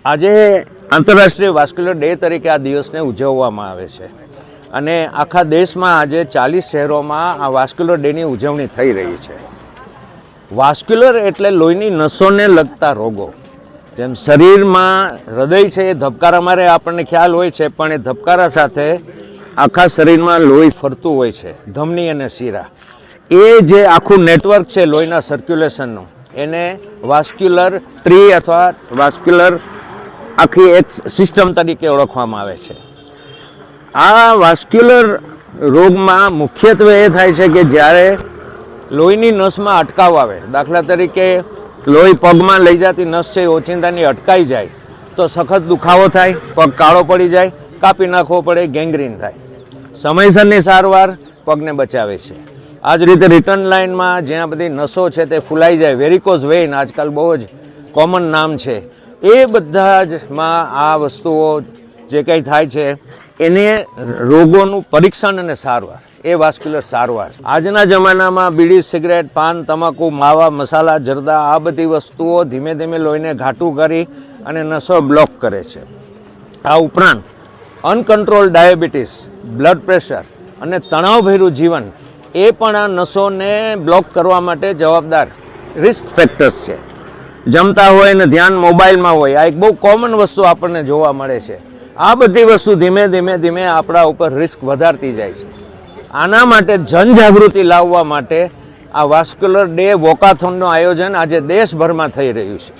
આજે આંતરરાષ્ટ્રીય vascular day તરીકે આ દિવસને ઉજવવામાં આવે છે અને આખા દેશમાં આજે 40 શહેરોમાં આ વાસ્ક્યુલર ડેની ઉજવણી થઈ રહી છે. વાસ્ક્યુલર એટલે લોહીની નસોને લગતા રોગો. જેમ શરીરમાં હૃદય છે એ ધબકારા મારે આપણને ખ્યાલ હોય છે, પણ એ ધબકારા સાથે આખા શરીરમાં લોહી ફરતું હોય છે, ધમની અને શીરા. એ જે આખું નેટવર્ક છે લોહીના સર્ક્યુલેશનનું, એને વાસ્ક્યુલર ટ્રી અથવા વાસ્ક્યુલર આખી એક સિસ્ટમ તરીકે ઓળખવામાં આવે છે. આ વાસ્ક્યુલર રોગમાં મુખ્યત્વે એ થાય છે કે જ્યારે લોહીની નસમાં અટકાવ આવે, દાખલા તરીકે લોહી પગમાં લઈ જતી નસ છે એ ઓચિંતાની અટકાઈ જાય તો સખત દુખાવો થાય, પગ કાળો પડી જાય, કાપી નાખવો પડે, ગેંગ્રીન થાય. સમયસરની સારવાર પગને બચાવે છે. આ જ રીતે રિટર્ન લાઇનમાં જ્યાં બધી નસો છે તે ફૂલાઈ જાય, વેરિકોઝ વેઇન આજકાલ બહુ જ કોમન નામ છે, એ બધા જમાં આ વસ્તુઓ જે કંઈ થાય છે એને રોગોનું પરીક્ષણ અને સારવાર, એ વાસ્ક્યુલર સારવાર. આજના જમાનામાં બીડી, સિગરેટ, પાન, તમાકુ, માવા, મસાલા, જરદા આ બધી વસ્તુઓ ધીમે ધીમે લોહીને ઘાટું કરી અને નસો બ્લોક કરે છે. આ ઉપરાંત અનકન્ટ્રોલ ડાયાબિટીસ, બ્લડ પ્રેશર અને તણાવભર્યું જીવન એ પણ આ નસોને બ્લોક કરવા માટે જવાબદાર રિસ્ક ફેક્ટર્સ છે. જમતા હોય ને ધ્યાન મોબાઈલમાં હોય, આ એક બહુ કોમન વસ્તુ આપણને જોવા મળે છે. આ બધી વસ્તુ ધીમે ધીમે આપણા ઉપર રિસ્ક વધારતી જાય છે. આના માટે જનજાગૃતિ લાવવા માટે આ વાસ્ક્યુલર ડે વોકાથોનનું આયોજન આજે દેશભરમાં થઈ રહ્યું છે.